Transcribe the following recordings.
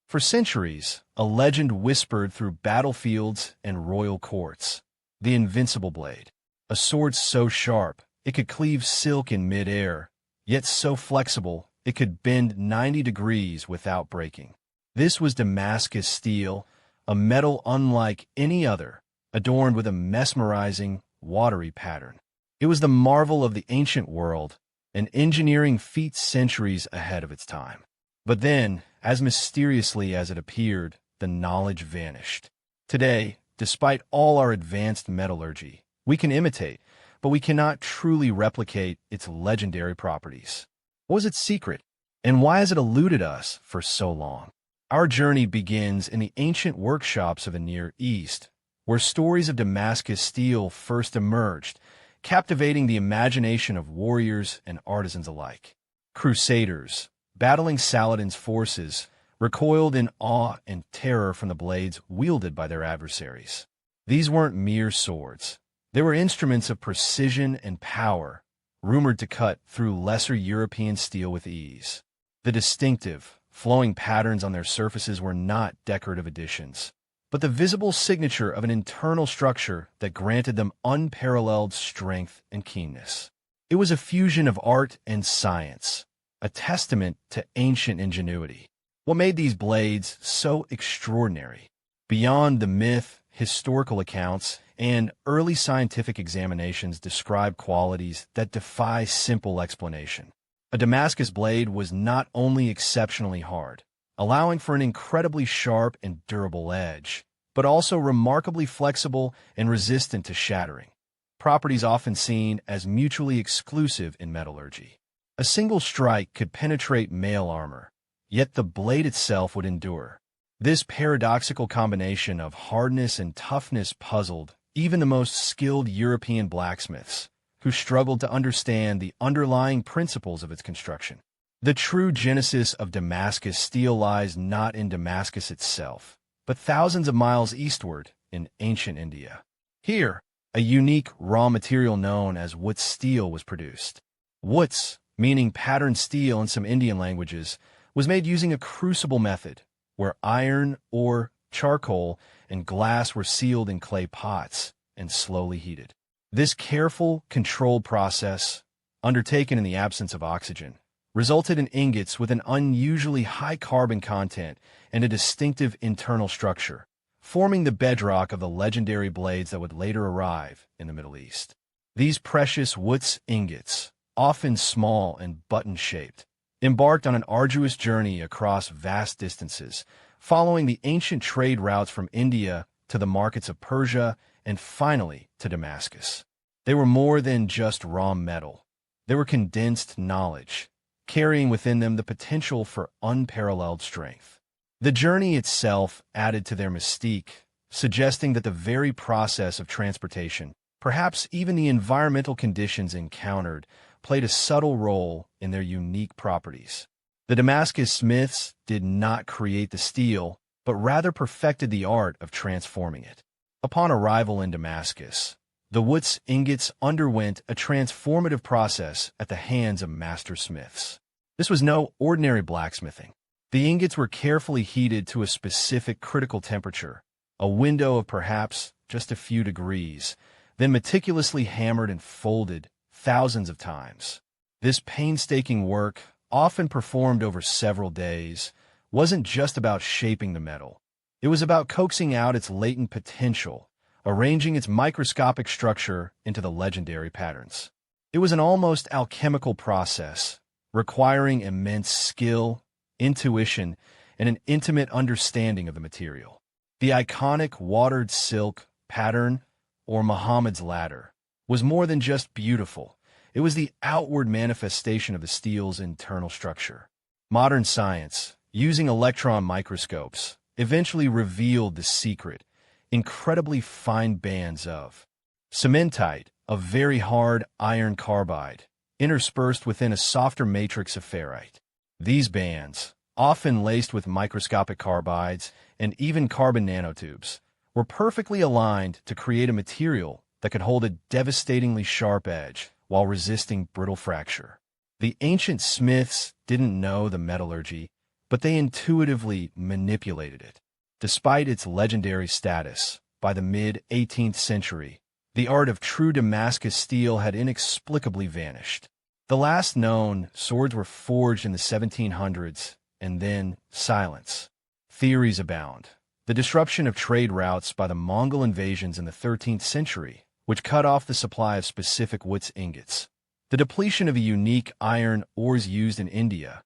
For centuries, a legend whispered through battlefields and royal courts. The invincible blade. A sword so sharp, it could cleave silk in mid-air, yet so flexible, it could bend 90 degrees without breaking. This was Damascus steel, a metal unlike any other, adorned with a mesmerizing, watery pattern. It was the marvel of the ancient world, an engineering feat centuries ahead of its time. But then, as mysteriously as it appeared, the knowledge vanished. Today, despite all our advanced metallurgy, we can imitate, but we cannot truly replicate its legendary properties. What was its secret, and why has it eluded us for so long? Our journey begins in the ancient workshops of the Near East, where stories of Damascus steel first emerged, captivating the imagination of warriors and artisans alike. Crusaders, battling Saladin's forces, recoiled in awe and terror from the blades wielded by their adversaries. These weren't mere swords. They were instruments of precision and power, rumored to cut through lesser European steel with ease. The distinctive, flowing patterns on their surfaces were not decorative additions, but the visible signature of an internal structure that granted them unparalleled strength and keenness. It was a fusion of art and science, a testament to ancient ingenuity. What made these blades so extraordinary? Beyond the myth, historical accounts, and early scientific examinations describe qualities that defy simple explanation. A Damascus blade was not only exceptionally hard, allowing for an incredibly sharp and durable edge, but also remarkably flexible and resistant to shattering, properties often seen as mutually exclusive in metallurgy. A single strike could penetrate mail armor, yet the blade itself would endure. This paradoxical combination of hardness and toughness puzzled even the most skilled European blacksmiths, who struggled to understand the underlying principles of its construction. The true genesis of Damascus steel lies not in Damascus itself, but thousands of miles eastward in ancient India. Here, a unique raw material known as Wootz steel was produced. Wootz, meaning patterned steel in some Indian languages, was made using a crucible method, where iron, ore, charcoal, and glass were sealed in clay pots and slowly heated. This careful, controlled process, undertaken in the absence of oxygen, resulted in ingots with an unusually high carbon content and a distinctive internal structure, forming the bedrock of the legendary blades that would later arrive in the Middle East. These precious Wootz ingots, often small and button-shaped, embarked on an arduous journey across vast distances, following the ancient trade routes from India to the markets of Persia and finally to Damascus. They were more than just raw metal. They were condensed knowledge, carrying within them the potential for unparalleled strength. The journey itself added to their mystique, suggesting that the very process of transportation, perhaps even the environmental conditions encountered, played a subtle role in their unique properties. The Damascus smiths did not create the steel, but rather perfected the art of transforming it. Upon arrival in Damascus, the Wootz ingots underwent a transformative process at the hands of master smiths. This was no ordinary blacksmithing. The ingots were carefully heated to a specific critical temperature, a window of perhaps just a few degrees, then meticulously hammered and folded thousands of times. This painstaking work, often performed over several days, wasn't just about shaping the metal. It was about coaxing out its latent potential, arranging its microscopic structure into the legendary patterns. It was an almost alchemical process, requiring immense skill, intuition, and an intimate understanding of the material. The iconic watered silk pattern, or Muhammad's ladder, was more than just beautiful. It was the outward manifestation of the steel's internal structure. Modern science, using electron microscopes, eventually revealed the secret: incredibly fine bands of cementite, a very hard iron carbide, interspersed within a softer matrix of ferrite. These bands, often laced with microscopic carbides and even carbon nanotubes, were perfectly aligned to create a material that could hold a devastatingly sharp edge while resisting brittle fracture. The ancient smiths didn't know the metallurgy, but they intuitively manipulated it. Despite its legendary status, by the mid-18th century, the art of true Damascus steel had inexplicably vanished. The last known swords were forged in the 1700s, and then silence. Theories abound. The disruption of trade routes by the Mongol invasions in the 13th century, which cut off the supply of specific Witz ingots. The depletion of the unique iron ores used in India,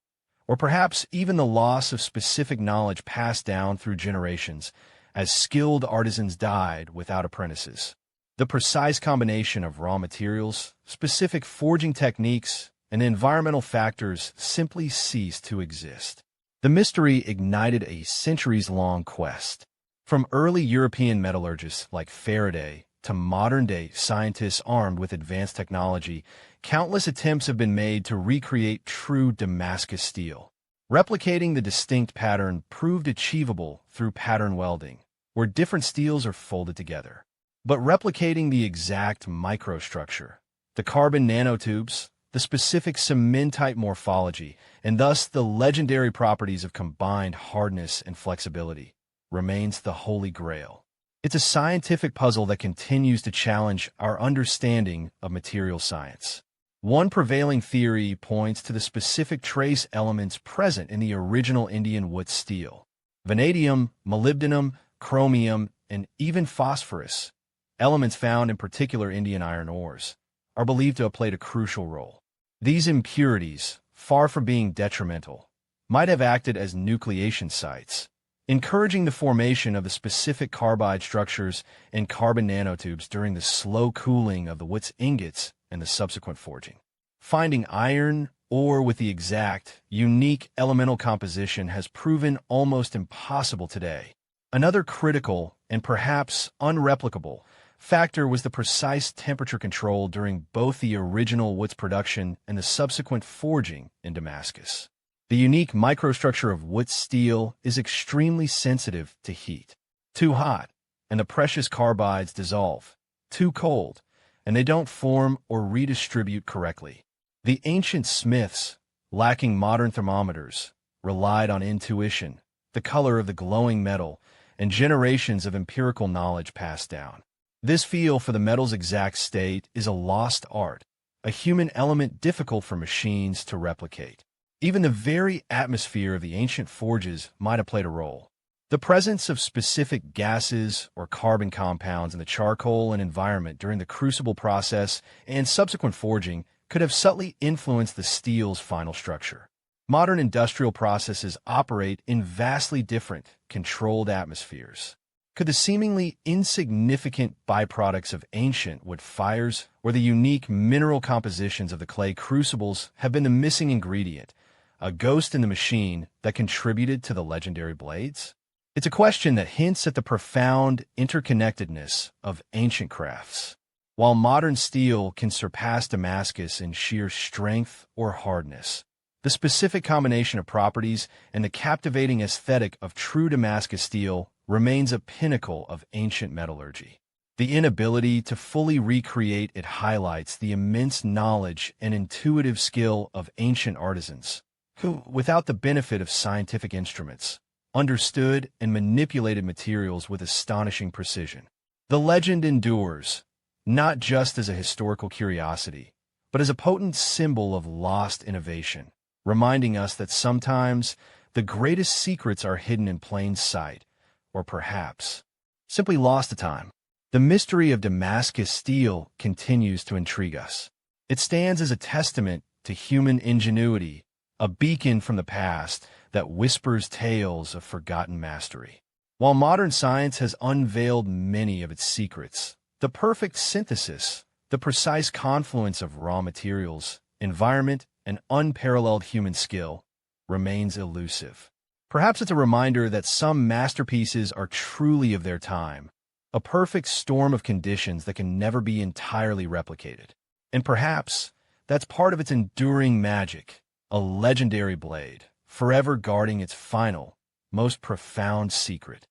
or perhaps even the loss of specific knowledge passed down through generations as skilled artisans died without apprentices. The precise combination of raw materials, specific forging techniques, and environmental factors simply ceased to exist. The mystery ignited a centuries-long quest. From early European metallurgists like Faraday to modern-day scientists armed with advanced technology, countless attempts have been made to recreate true Damascus steel. Replicating the distinct pattern proved achievable through pattern welding, where different steels are folded together. But replicating the exact microstructure, the carbon nanotubes, the specific cementite morphology, and thus the legendary properties of combined hardness and flexibility, remains the holy grail. It's a scientific puzzle that continues to challenge our understanding of material science. One prevailing theory points to the specific trace elements present in the original Indian Witz steel. Vanadium, molybdenum, chromium, and even phosphorus, elements found in particular Indian iron ores, are believed to have played a crucial role. These impurities, far from being detrimental, might have acted as nucleation sites, encouraging the formation of the specific carbide structures and carbon nanotubes during the slow cooling of the Witz ingots and the subsequent forging. Finding iron ore with the exact, unique elemental composition has proven almost impossible today. Another critical and perhaps unreplicable factor was the precise temperature control during both the original Witz production and the subsequent forging in Damascus. The unique microstructure of Witz steel is extremely sensitive to heat. Too hot, and the precious carbides dissolve. Too cold, and they don't form or redistribute correctly. The ancient smiths, lacking modern thermometers, relied on intuition, the color of the glowing metal, and generations of empirical knowledge passed down. This feel for the metal's exact state is a lost art, a human element difficult for machines to replicate. Even the very atmosphere of the ancient forges might have played a role. The presence of specific gases or carbon compounds in the charcoal and environment during the crucible process and subsequent forging could have subtly influenced the steel's final structure. Modern industrial processes operate in vastly different, controlled atmospheres. Could the seemingly insignificant byproducts of ancient wood fires or the unique mineral compositions of the clay crucibles have been the missing ingredient, a ghost in the machine that contributed to the legendary blades? It's a question that hints at the profound interconnectedness of ancient crafts. While modern steel can surpass Damascus in sheer strength or hardness, the specific combination of properties and the captivating aesthetic of true Damascus steel remains a pinnacle of ancient metallurgy. The inability to fully recreate it highlights the immense knowledge and intuitive skill of ancient artisans, who, without the benefit of scientific instruments, understood and manipulated materials with astonishing precision. The legend endures, not just as a historical curiosity, but as a potent symbol of lost innovation, reminding us that sometimes the greatest secrets are hidden in plain sight, or perhaps simply lost to time. The mystery of Damascus steel continues to intrigue us. It stands as a testament to human ingenuity, a beacon from the past that whispers tales of forgotten mastery. While modern science has unveiled many of its secrets, the perfect synthesis, the precise confluence of raw materials, environment, and unparalleled human skill remains elusive. Perhaps it's a reminder that some masterpieces are truly of their time, a perfect storm of conditions that can never be entirely replicated. And perhaps that's part of its enduring magic, a legendary blade, forever guarding its final, most profound secret.